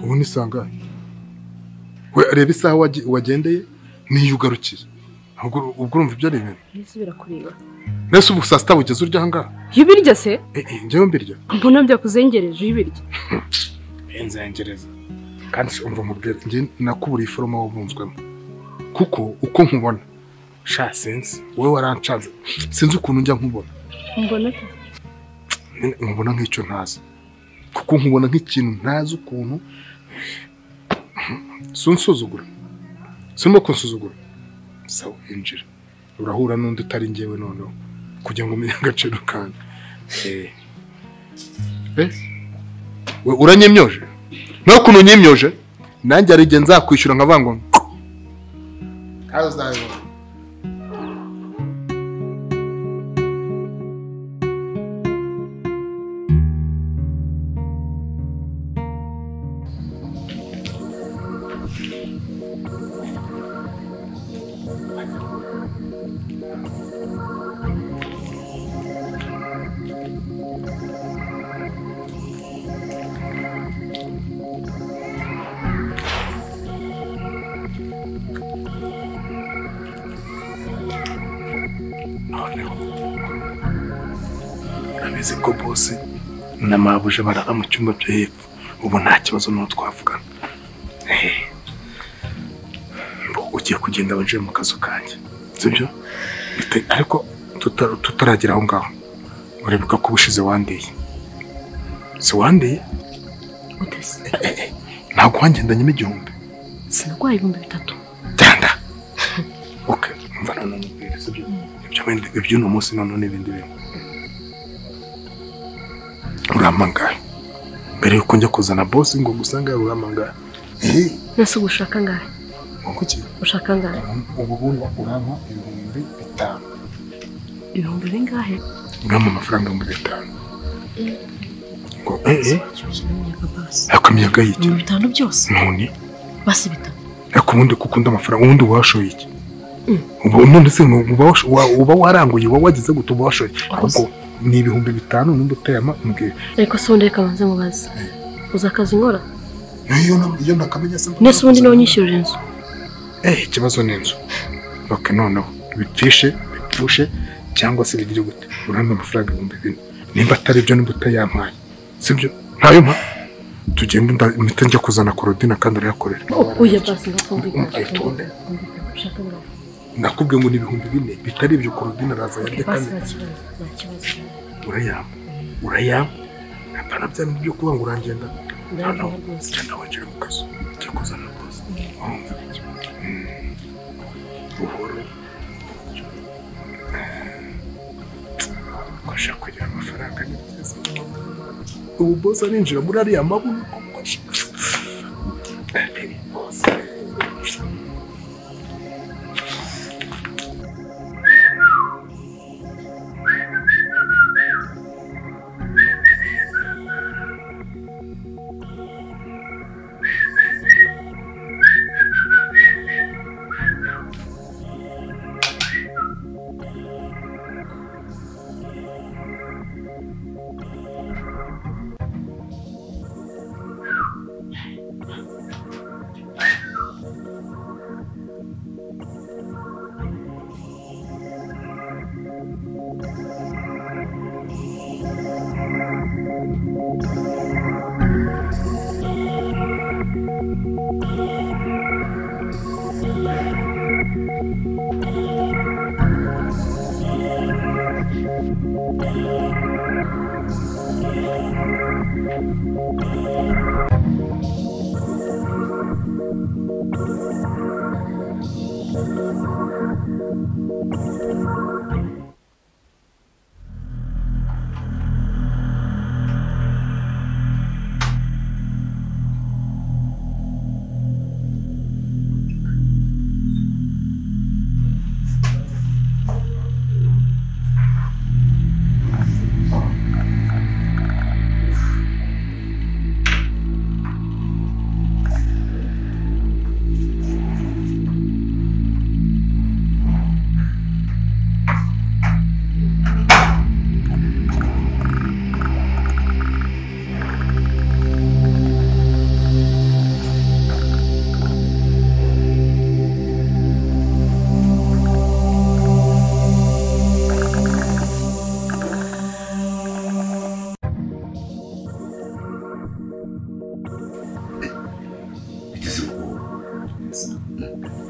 ubu ni sanga we reba isaha wagendeye niyo ugarukira ubwo urumva ibyo ari ibintu nisubira kureba nese ubu saa sita ugeze urya ngaha yibirya se njyewe mbirya mbona byakuzengereje yibirya nzengereza kandi umva mubwire njye nakuburiye iforoma wabunzwemo kuko uko nkubona sha sinzi wowe warancanze sinzi ukuntu njya nkubona nkubona nk'icyo ntazi kuko nkubona nk'ikintu ntazi ukuntu sunsuzugura simo kunsuzugura sawa injira urahura n'undi utari njyewe noneho kugira ngo umenye agaciro kanjye we uranyemyoje nawe ukuntu unyemyoje nanjye ari igihe nzakwishyura nkavuga ngo kazo uzabibona Urabizi ko bose na mabuje barara mu cyumba cyo hepfo ubu nta kibazo no twavugana ugiye kugenda winjire mu kazu kanjye sibyo ariko tutaragira aho ngaho uribuka ko ubushize wandeye si wandeye ntabwo wangendanyemo 1000 sinarwaye 3000 cyanda okay mva none n'ubwire sibyo ibyo no munsi none n'ibindi bintu uramangara mbere yuko njya kuzana boss ngo gusanga uramangara nase gushaka ngahe kuki ushaka ngahe ubu bundi urampa 5,000 ibihumbi bingahe urampa amafaranga 5,000 ngo akamyaga yiki 5 byose none basi bitanu akubundi kukunda amafaranga ubundi washoye iki ubu none se uba waranguye uba wagize gutuba washoye ahubwo ni 5,000 n'undi utayama mbwira ariko sonde kabanze mubaze uzakaza inkora iyo ndakamenya se nese ubundi no nyishyurira inzu ikibazo ni inzu okay noneho bipfushe cyangwa se bigire gute uramba amafaranga 2,000 nimba atari byo nimba utayampaye sibyo ntayo mpa tugenda mpita njya kuzana korodina kandi arayakorera oya basi ndakumvika nakubwiye ngo ni 4,000 bitari ibyo korodina araza yarya kandi urayama apana bya byo kuba ngo urangenda cyane wajira mu kazu cyo kuzana rwose kwasha kugira amafaranga ni byiza ubu boss arinjira muri ariya mabuno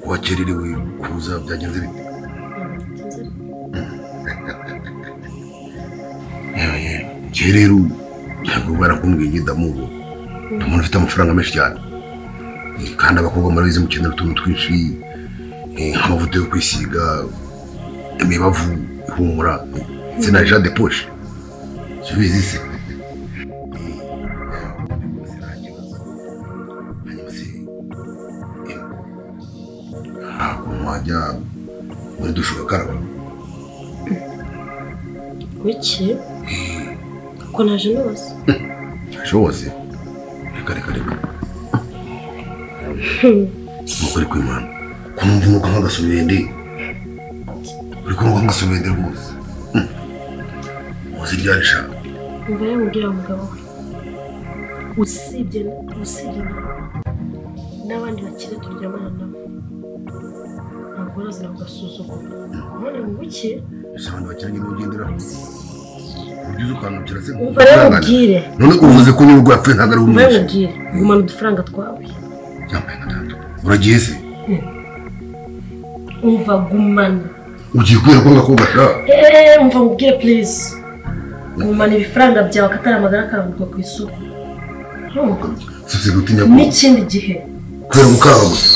wakererewe kuza byagenze bite? Rero ntabwo barakumbwiye ndamugo umuntu ufite amafaranga menshi cyane kandi abakobwa murabizi mukenera utuntu twinshi nk'amavuta yo kwisiga imibavu ihumura ndetse na jade poshe subizi se mwajya muri dushe ugakaraba wiki ko naje nose Shose reka mukuri kw'Imana kumva nuko nkagasubende uri kumva nkagasubende rwose muzi ryarisha umva yamubwira umugabo usibye n'abandi bakire turyamana nabo ntabwo barazira kugasuzugura none mu buke abantu bakiranye n'ugendera ugize ukanukira se umva rero ubwire none uvuze ko n'ubwo yapfuye ntabwo ari umwishe umva ubwire gumana udufaranga twawe yambaye nka tatu uragiye se umva gumana ugiye kubera ko ngakobwa sha umva ubwire please gumana ibifaranga byawe akatari amagara karangurwa ku isoko sose gutinya ko n'ikindi gihe kubera gukaraba gusa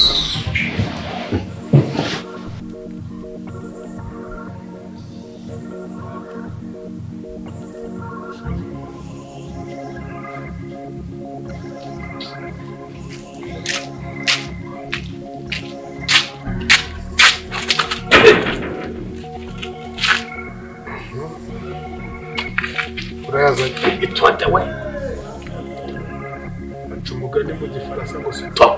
itonde we aca umugani mu gifaransa ngo stop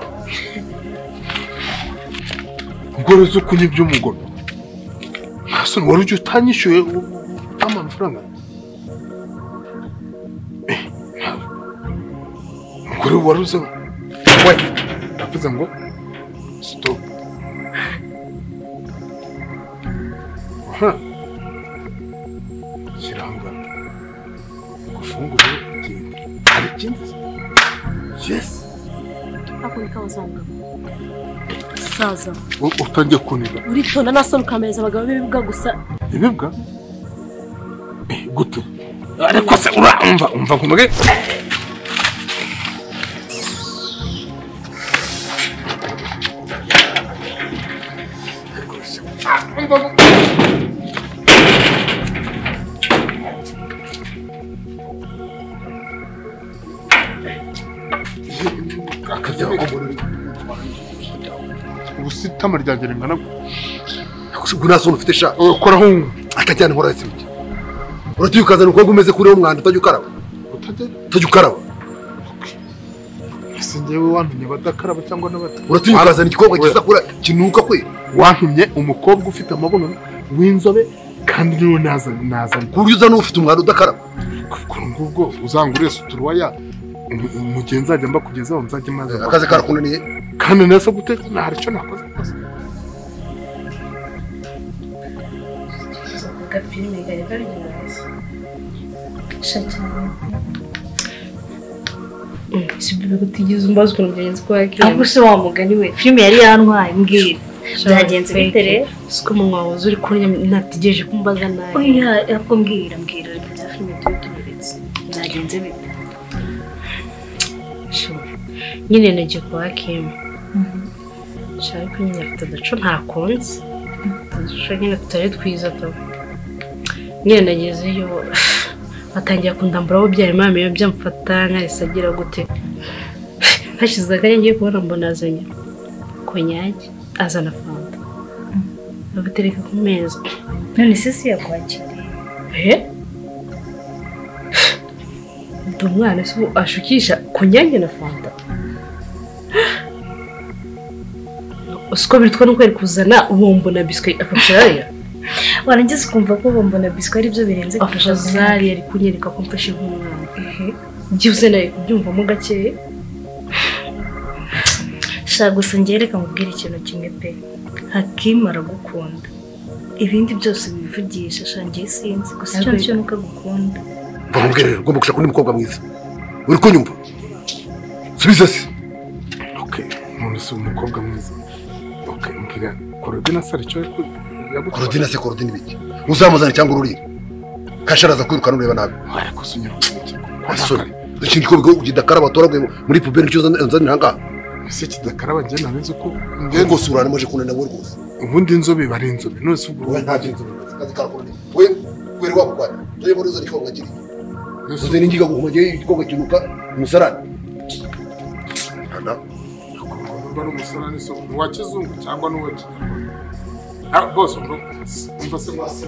ubwo zo kunya iby'umugore hasi wari ujya utanyishyuye amafaranga umugore wari uze we ndavuze ngo stop kiranga gufungura ikintu hari ikindi yes ako ni kawazanga saza utangiye kuniga uritonda nasoma ukameza abagabo b'ibibwa gusa ibibwa gute ariko se umva nkumage ubusitama ryanjye ringana kushugura naso ufite sha koraho akajyana nkora sibye uratuye ukazana uko umeze kuri umwanda utajya ukaraba utajya ukaraba singewe wantumye badakaraba cyangwa n'abata uratuye ukazana igikobwa gisa kura kinuka kwe wantumye umukobwa ufite amabono w'inzobe kandi niwe nazana kuri uza n'ufite umwanda udakaraba kuri ngubwo uzanguriye suturuwaya umugenzi ajya mba kugezaho nzajya maze akazi karakunaniye kandi nasa guteka nta cyo nakoze kose gapime gari kari neza shachana sibyo gutigeze umbazo ko ngenzi kwa kire ahubwo se wa mugani we filime yari yantwaye mbwira byagenze bitere siko munwa wuzi uri kunya natigeje kumbaza naye oya yapko mbwira bya filime tubituretse byagenze bite nyine nagiye kwa Kim cyari kunyina afite daco ntakunze daco nyine tutari twiza to nyine nagezeyo atangiye kundambura aho byari mama yo byamfata nkarisagira gute hashize akanya ngiye kubona mbona azanye konyage azana fanta abitereka ku meza none sisi yakwakiriye umwana se ashukisha konyage na fanta usko bitwa no kweri kuzana ubombo na biscuit akapshiraya warangize kumva ko bombo na biscuit ari byo birenze afasha zari yari kunyereka ko mfashe nk'umwana byuze naye kubyumva mu gake sha gusa ngereka mubwira ikintu kimwe pe hakimara gukunda ibindi byose bivugisha shangiye sinzi gusa cyo nuko gukunda bamubwirira ugomba gushaka undi mukobwa mwiza uri kunyumva subiza se okay none se umukobwa mwiza Okay, mbwira Korodina sari cyo Korodina se Korodina biki uzamuzana cyangwa ururira kasharaza kwirukana ureba nabi ariko sunyira asore ikindi ko kidakara batoragwe muri puberi cyo nzanira hanga ese kidakara bagenda nzi ko ngo surana moje kunana we rwose ubundi inzobe bari inzobe none se ubwo we nta inzobe kazi ka Korodina we wera wako kwani tuye muri zo nikonga kiri uze ningiga guhumaje ikonga kinuka musarani ana bari umusarani so wa kizungu cyangwa n'uwa kinyarwanda bose umva se mwasi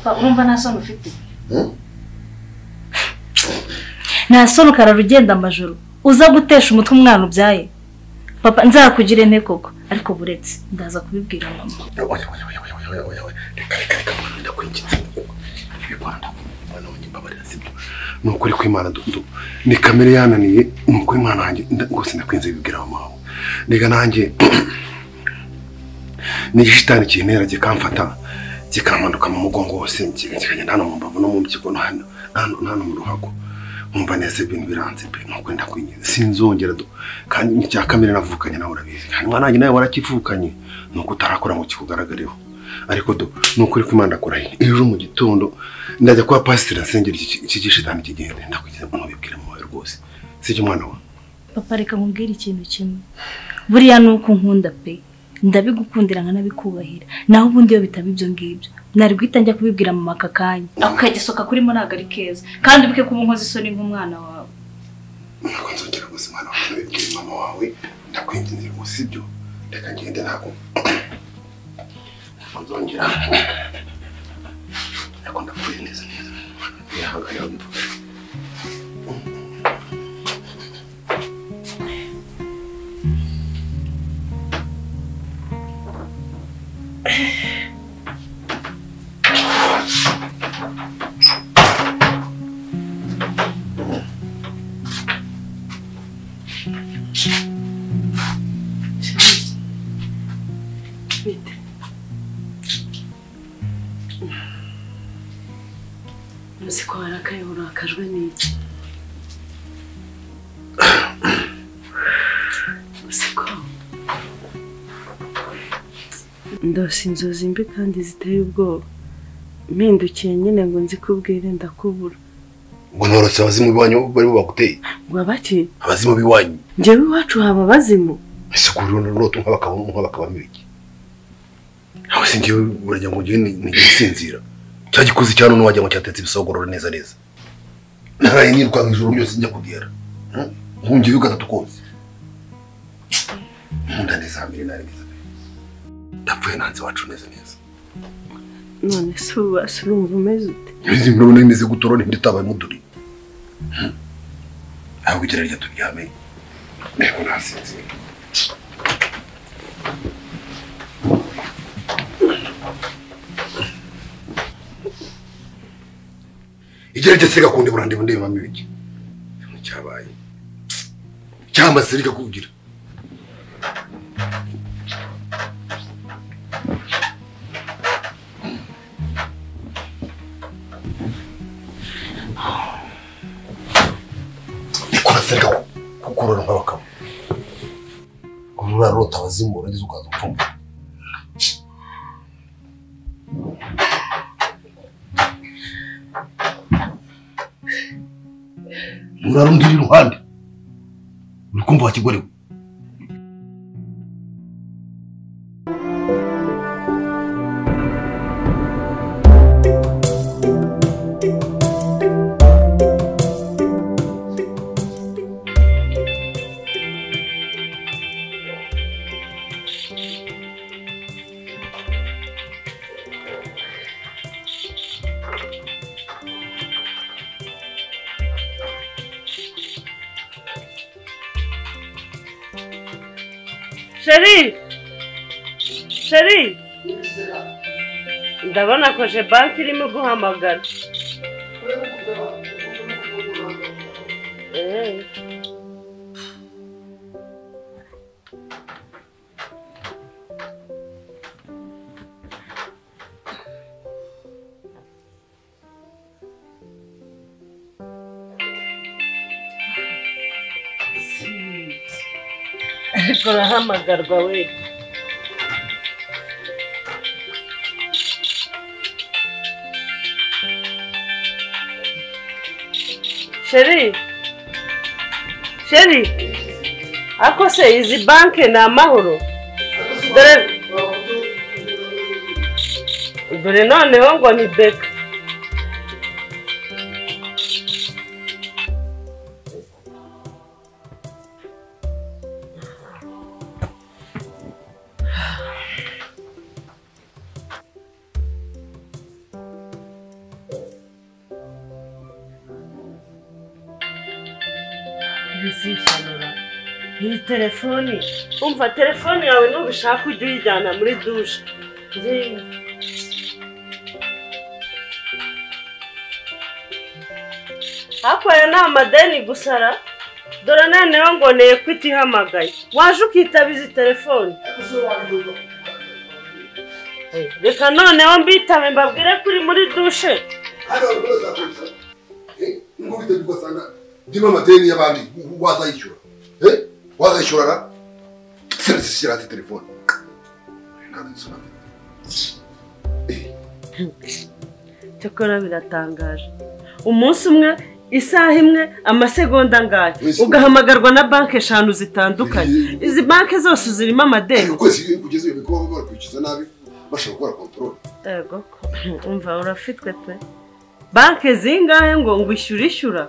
Papa urumva nta soni ufite nta soni ukarara ugenda amajoro uza gutesha umutwe umwana ubyaye papa nzakugire nte koko ariko buretse ndaza kubibwira mama nukuri kw'Imana ni kamere yananiye nukuri mwana wanjye ngose ndakwinze bibwira mama wawe niga nanjye ni gishitani kinera gikamfata kikamanuka mu mugongo wose kikagenda hano mu mbavu no mu mpyiko hano mu ruhago nkumva neza ibintu biranze pe nuko ndakwingiza sinzongera kandi ni cya kamere navukanye nawe urabizi kandi mwana wanjye nawe warakivukanye nuko utarakora mu kikugaragareho ariko nukuri kw'Imana ndakurahiye ejo mu gitondo ndajya kwa pasiteri asengera iki gishitani kigende ndakwigiza nubibwira mu wawe rwose sije mwana wa papa reka nkubwire ikintu kimwe buriya nuko nkunda pe ndabigukundira nkanabikubahira naho ubundi iyo bitaba ibyo ngibyo nari guhita njya kubibwira mama kakanya akagisoka kurimo ntago ari keza kandi bike kuba nkoze isoni nk'umwana wawe nako nzongera gusa mwana wawe nabibwira mama wawe ndakwinginira ngo sibyo reka ngende ntago nzongera nako ndapfuye neza yahangaya mvuga Musiko harakayura akajwe n'iki musiko ndose inzozi mbi kandi ziteye ubwoba mpindukiye nyine ngo nzikubwire ndakubura ngo norose abazimu biwanyu bari baguteye ngo abaki abazimu biwanyu njyewe iwacu haba abazimu ese kuri roto nk'abakabamo iki aho se ngiye burajya ngo ngiye nigisinzira cya gikuzi cyane no wajya ngo cyatetse ibisogororo neza neza naraye niruka mu ijoro ryose njya kugera nkungiye gatatu kose nkunda neza mbere nari neza ndapfuye nanze wacu neza neza none se urumva umeze ute izi mbona imeze gutorona nditabaye muduri aho bigira rya turyame niko nasinzira igerageze gakunde burande ndeba mibiki cyabaye cyamaze rika kugira nikora serika kukurora nk'abakabo urura rota abazimu ngize ukaza upfumba urarundira iruhande uri kumva wakigorewe Sheri ndabona ko je banki irimo guhamagara ariko urahamagarwa we Sheri ako se izi banki ni amahoro dore noneho ngo ni beka iyi telefoni umva telefoni yawe nubishaka ujye uyijyana muri dushe hakoye ni amadeni gusara dore noneho ngo neye ko itihamagaye waje ukitaba izi telefoni reka noneho mbitabe mbabwire ko uri muri dushe ndimo amadeni y'abandi wazayishyura wazayishyura shyira hasi telefone cyakora biratangaje umunsi umwe isaha imwe amasegonda angahe ugahamagarwa na banki 5 zitandukanye izi banki zose zirimo amadeni kugeza ubu ko bakwikiza nabi bashaka gukora control yego umva urafitwe pe banki zingahe ngo ishyura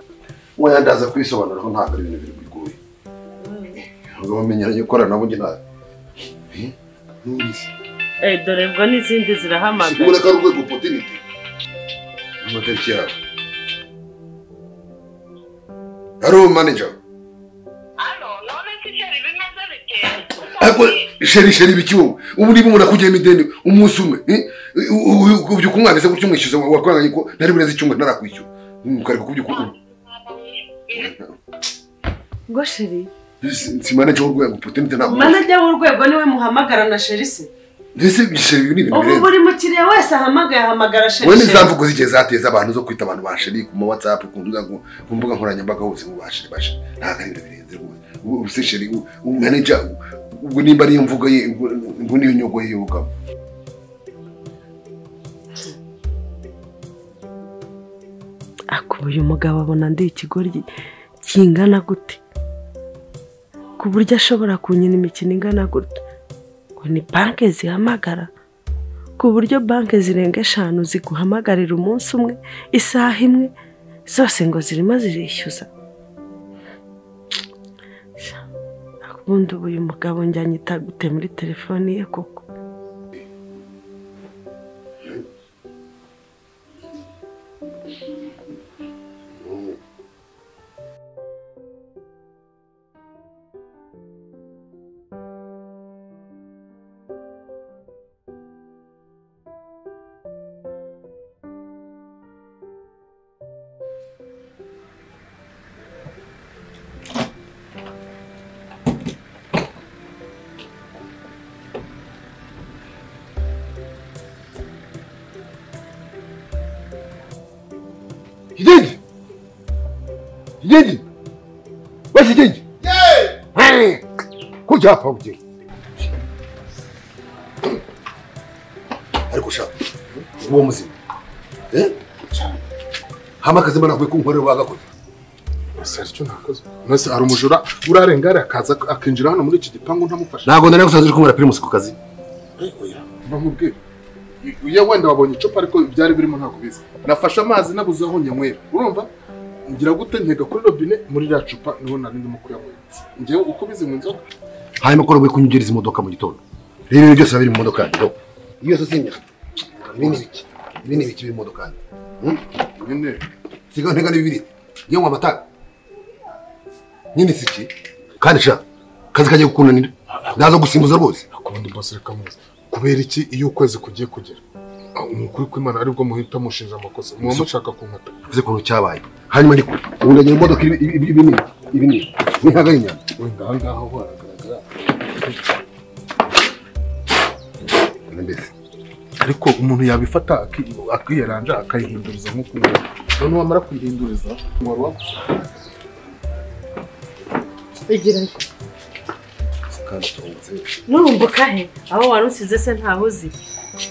wayandaza kwisobanura ko ntabwo ari ibintu bigoye ngo bamenyanye gukora nabo ngi nabi dore bwo n'izindi zirahamagara ubona ko ari urwego opportunity amatariki yawe Hello manager none Sheri bimeze bite ako Sheri bikiwo ubu niba umuntu akujyemo ideni umunsi umwe ubyo kumwanditse gutyo umwishyuza wakwanganye ko ntari bureze icyumwe narakwishyura ukareka kubyo ngo Sheri si manager w'urwego opportunity ntabwo manager w'urwego niwe muhamagara na Sheri se ndetse Sheri ni ibintu ubu buri mukiriya wese ahamagara Sheri we n'izamvugo zigeze zateza abantu zo kwita abantu ba Sheri ku WhatsApp ku mbuga nkoranyambaga hose mu bashiri ntabwo ari ibintu birenze rwose ubu se Sheri manager ubwo nimba ari imvugo ye ubwo niyo nyogo ye y'ubugabo. Uyu mugabo abona ndi ikigoryi kingana gute ku buryo ashobora kunyina imikino ingana gute ngo ni banke zihamagara ku buryo banke zirenga 5 ziguhamagarira umunsi umwe isaha imwe zose ngo zirimo zirishyuza. Ubundi uyu mugabo njyanyita gute muri telefoni ye koko? Kijiji! Wewe kijiji! Hey! Kuja hapa uje. Ariko sha. Uwo muzima. Hama kazima nakwe kunkorera wagakoze. Sercyo nakoze. Nase ari umujura urarengara akaza akinjira hano muri iki gipangu ntamufasha. Nago ndane gusanzwe kumara primus ku kazi. Oya, bamubwira. Uya wenda wabonye icupa ariko byari birimo ntabwo bizi. Nafashe amazi nabuze aho nyanywera. Urumva? Ngira gute ntega kuri robine muri ra cupa niho nari ndimo kuyamwera. Ngiye uko bizi mu nzoga. Hanyuma ko rwe kunyugiriza imodoka mu gitondo. Rero byose biri mu modoka yanjye. Iyo so sinya. Ibini biki biri mu modoka yanjye. Nyine siga ntega n'ibibiri. Iyo mu amata. Nyine siki. Kandi sha kazi kaje gukunanira. Ndaza gusimbuza rwose. Akundi boss reka muzi. Kubera iki iyo ukwezi kugiye kugera? Umukuru kw'Imana aribwo muhita mushinja amakosa. Muba mushaka kunkata. Uze kuntu cyabaye. Hanyuma ndiko. Ubu ndagiye imodoka ibini. Ni haganya. Wenda ahangaho haragaragara. Mbese. Ariko umuntu yabifata akiyaranja akayihinduriza nk'uko none wamara kwihinduriza mwaro wako. Egera. Nurumbuka he aho warusize se ntahuzi.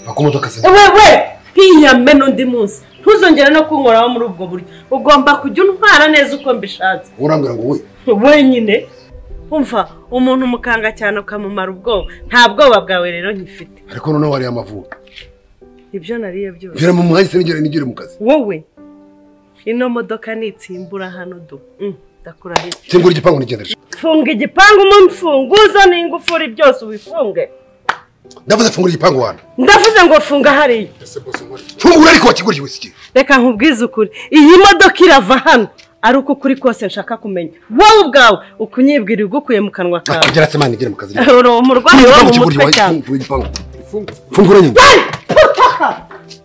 Bakomodoka se. Wewe hiyame n'undi munsi ntuzongera no kunkoraho muri ubwo buryo ugomba kujya untwara neza uko mbishatse. Urambwira ngo wenyine umva umuntu mukanga cyane ukamumara ubwoba nta bwoba bwawe rero nkifite. Ariko none wari amavuta. Ibyo nariye byose. Gira mu mwanya se nigere mu kazi. Wowe ino modoka nitsimbura hano do. Ndakurahiye. Cyangwa igipangu nigendeje. Funga igipangu mu mfunguzo n'ingufuri byose ubifunge. Ndavuze fungura igipangu wana. Ndavuze ngo funga hariya. Fungura ariko wakiguriye wisiki. Reka nkubwize ukuri. Iyi modoka irava hano. Ari uko kuri kose nshaka kumenya. Wowe ubwawe ukunyibwira ugukuye mu kanwa kawe. Akigera se mani igere mu kazi. Umurwayi wo mu mutwe cyane. Fungura nyine.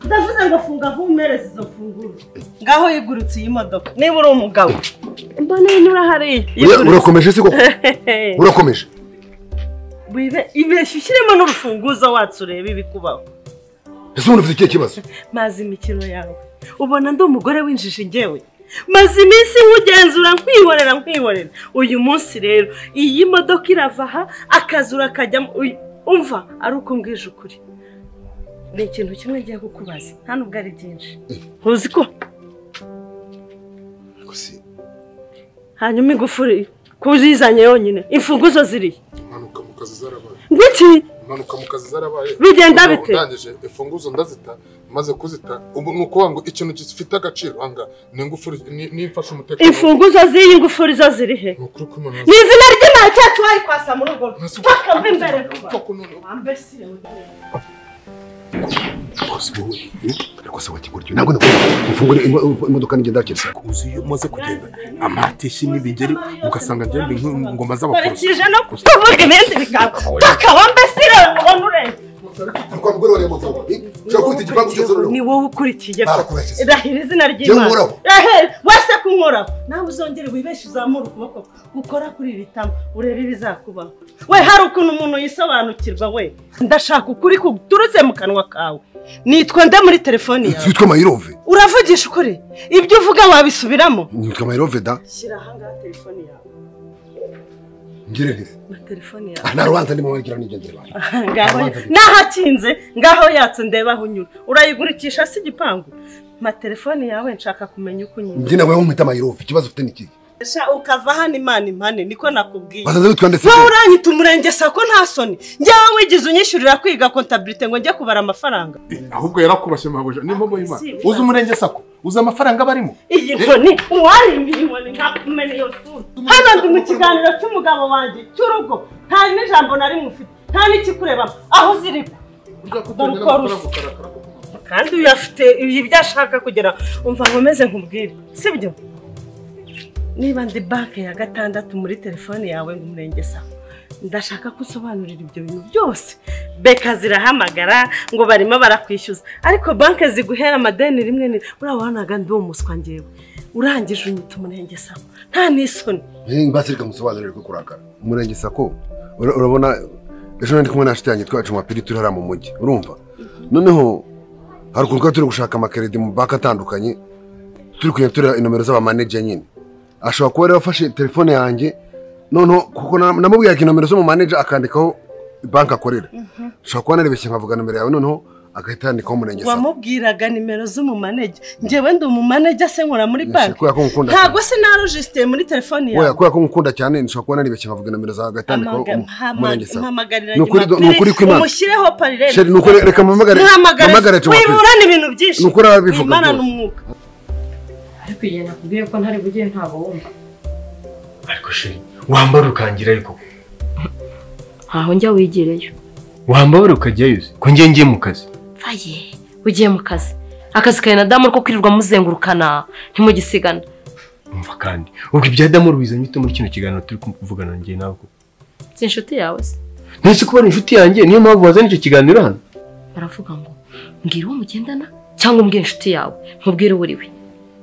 Ndavuze ngo funga nkumereze izo funguro. Ngaho yigurutse iyi modoka. Niba uri umugabo. Mbona inura hariya. Urakomeje se koko? Urakomeje. Wibe ibeshyushyiremo n'urufunguzo watsureba ibikubaho. Ese umuntu ufite kibazo? Mazi imikino yawe. Ubona ndi umugore w'injiji ngewe. Mazi iminsi nkugenzura nkwihorera. Uyu munsi rero iyi modoka irava aha akazura kajya umva ari uko mbwije ukuri. Ni ikintu kimwe ngiye kukubaza nta nubwo ari byinshi. Uzi ko? Gusi. Hanyuma igufuri kuzizanye yonyine imfunguzo ziri. Manuka mu kazi zarabaye. Ngiki? Manuka mu kazi zarabaye. Bigenda bite? Ndangije imfunguzo ndazita maze kuzita ubu nuko ngo ikintu gifite agaciro anga n'ingufuri n'imfasha umutekano. Imfunguzo z'iyi ngufuri zo ziri he? Ni izina ry'Imana cyacu ari kwasa mu rugo. Bakamva imbere kuba. Ambesi. Ariko se wakiguryo ntabwo ufungura imodoka n'igenda cyose. Uzi iyo umaze kugenda amatishi n'ibigeri ugasanga ngende ngoma z'abakuru. Kije no kuvuga ibindi bigabo. Bakaba mbesire ngo urenge. Kwa mugore wari amavuta. Cyo igipangu cyose rero. Ni wowe ukurikiye. Irahira izina ry'Imana. Wese kunkora. Nawe uzongere wibeshe uzamura ukuboko. Ukora kuri iri tama urebe ibizakubaho. We hari ukuntu umuntu yisobanukirwa we. Ndashaka ukuri kuturutse mu kanwa kawe. Nitwa nde muri telefoni yawe. Nitwa Mairove. Uravugisha ukuri? Ibyo uvuga wabisubiramo? Nitwa Mairove da. Shyira hanga telefoni yawe. ngire nti na telefone yawe nta rubanza ndimo wagira n'ingendere bawe ngaho nahakinze ngaho yatse ndeba aho unyura urayigurikisha si igipangu ma telefone yawe nshaka kumenya uko unyura njye nawe umwita amayirofu ikibazo ufite n'iki ukava hano imana impane niko nakubwiye bazaze twanditse wowe uranyita umurenge sako nta soni njyewe wigize unyishyurira kwiga kontabilite ngo njye kubara amafaranga ahubwo yarakubashye mabuja nimba boyima uzi umurenge sako uzi amafaranga barimo iyi nkoni uwarimbiye inkoni ntakumene iyo sura hano ndi mu kiganiro cy'umugabo wanjye cy'urugo nta n'ijambo na rimwe ufite nta n'ikikurebamo aho ziri kandi uyu afite ibyo ashaka kugira umva nkomeze nkubwire sibyo niba ndi banki ya 6 muri telefone yawe ngo umurenge sako ndashaka ko usobanurira ibyo bintu byose beka zirahamagara ngo barimo barakwishyuza ariko banki ziguhera amadeni rimwe urabanaga ndi umuswa ngewe urangije unyita umurenge sako nta n'isoni basirika musobanurire ko kurakara umurenge sako urabona ejo ndi kumwe na shiti yanjye twacu mapiri turi hara mu mujyi urumva noneho hari ukuntu turi gushaka amakeredi mu banki atandukanye turi kuyatura inomero z'abamanager nyine ashobora kuba rero afashe telefone yanjye noneho kuko namubwiye ko inomero zo mu manager akandikaho banki akorera ashobora kuba narebeshye nkavuga nomero yawe noneho agahita yandikaho umurenge sako wamubwiraga nimero zo mu manager njyewe ndi umu manager se nkora muri banki ntabwo se narujisitiye muri telefone yawe kubera ko ngukunda cyane nshobora kuba narebeshye nkavuga nomero zawe agahita yandikaho umurenge sako nukuri kw'Imana umushyireho parirere sheri nukuri reka mpamagare wiburana ibintu byinshi nukuri abivuga Imana n'umwuka ariko igihe nakubwiye ko ntari bugiye ntabwo wumva ariko sheri wambara ukangira ariko ntaho njya wigireyo wambara ukajyayo ko ngiye mu kazi aye ugiye mu kazi akazi kawe na damu ko kwirirwa muzengurukana ntimugisigana umva kandi ubwo ibya damu rubizanye ute muri kino kiganiro turi kuvugana ngiye nawe ko si inshuti yawe se ntese kuba ari inshuti yanjye niyo mpamvu wazanye icyo kiganiro hano baravuga ngo mbwira uwo mugendana cyangwa umbwire inshuti yawe nkubwire uwo uri we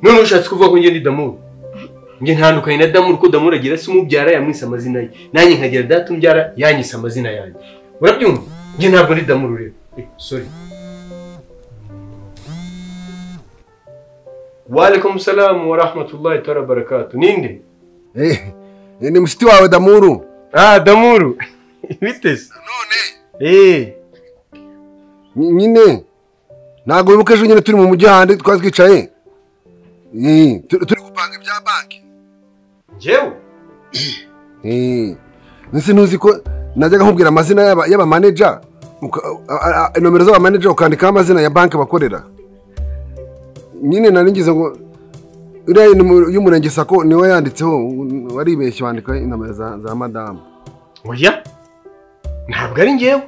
none ushatse kuvuga ko ngiye ndi damu ngiye ntandukanye na damu ko damu agira se umubyara yamwise amazina ye nanjye nkagira data umbyara yanyise amazina yanjye urabyumva ngiye ntabwo ndi damu rero sorry wa alaikum salam wa rahmatullahi wa barakatuh ninde ni mushiti wawe Damuru Damuru bitese none nyine ntago wibuka ejo nyine turi mu mujyi handi twazwicaye turi gupanga ibya banki njyewe nese ntuzi ko najyaga nkubwira amazina y'aba manager nomero z'aba manager ukandikaho amazina ya banki bakorera nyine naringize ngo uriya y'umurenge sako niwe yanditseho waribeshye wandika inomero za madamu oya ntabwo ari njyewe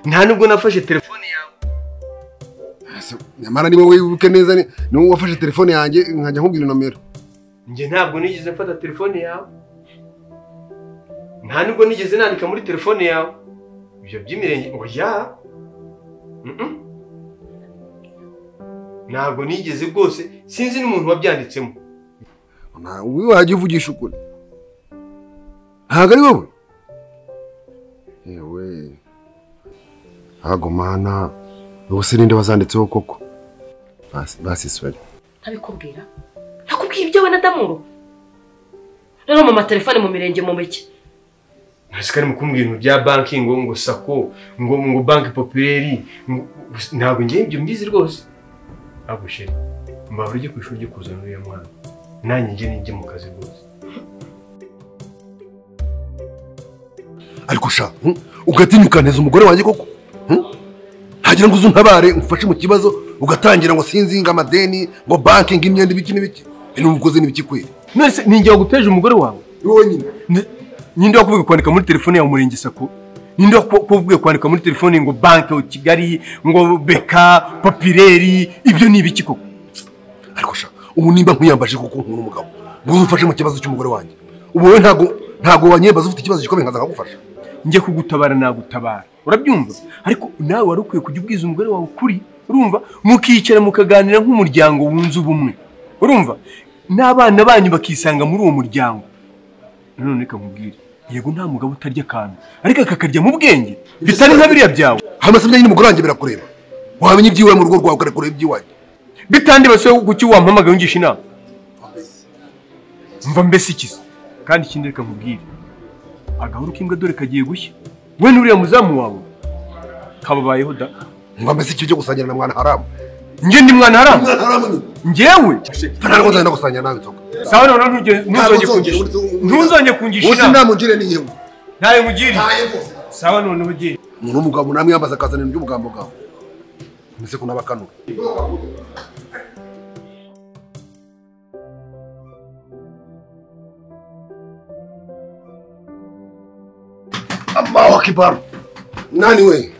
nta nubwo nafashe telefone yawe nyamara niba wibuke neza ni wowe wafashe telefone yanjye nkajya nkubwira inomero njye ntabwo nigeze mfata telefone yawe nta nubwo nigeze nandika muri telefone yawe ibyo by'imirenge oya ntabwo nigeze rwose sinzi n'umuntu wabyanditsemo wowe wajya uvugisha ukuri ntabwo ari wowe yewe ntabwo mana ubuse ninde wazanditseho koko basi swari ntabikubwira ntakubwira ibyo we na Damuru rero mu matelefone mu mirenge mu mike ntasikari mu kumbwira ibintu bya banki ngo sako ngo banki populaire ntabwo ngiye ibyo mbizi rwose ntabwo sheri mbabura ujye ku ishuri ujye kuzana uriya mwana nanjye njye mu kazi rwose ariko sha ugatinyuka neza umugore wanjye koko ntagira ngo uzuntabare umfashe mu kibazo ugatangira ngo sinzinga amadeni ngo banki ng'imyenda ibiki n'ibiki n'umukozi n'ibiki kwera nese ninjye waguteje umugore wawe wowe nyine ninde wakuvuga kwandika muri telefone yawe umurenge sako ninde wakuvuga kwandika muri telefone ngo banki Kigali ngo beka populaire ibyo ni ibiki koko ariko sha ubu nimba nkwiyambaje kuko nkuru umugabo ngo umfashe mu kibazo cy'umugore wanjye ubu wowe ntago wanyembaza ufite ikibazo gikomeye nkaza nkagufasha njye kugutabara nagutabara urabyumva ariko nawe wari ukwiye kujya ubwiza umugore wawe ukuri urumva mukicara mukaganira nk'umuryango wunze ubumwe urumva n'abana banyu bakisanga muri uwo muryango none reka nkubwire yego nta mugabo utarya akantu ariko akakarya mu bwenge bitari nka biriya byawe hamasabye nyine umugore wanjye birakureba wamenye ibyiwe mu rugo rwawe ukarekura ibyiwanjye bitandi base guki wampamagaye ungisha inama mva mbese ikiza kandi ikindi reka nkubwire agahuru k'imbwa dore kagiye gushya we n'uriya muzamu wawe kababayeho da ngo mbese icyo cyo gusangira na mwana haramu njye ndi mwana haramu njyewe ntabwo nzajya gusangira nawe inzoga sawa none ntuzongeye kungisha inama ndamugire ni yewe ntayo mugiri sawa none ugiye umuntu w'umugabo namwe yambaza akazanira iby'ubugambo bwawe mbese ko nabakanura Allahu Akbar. Nani we?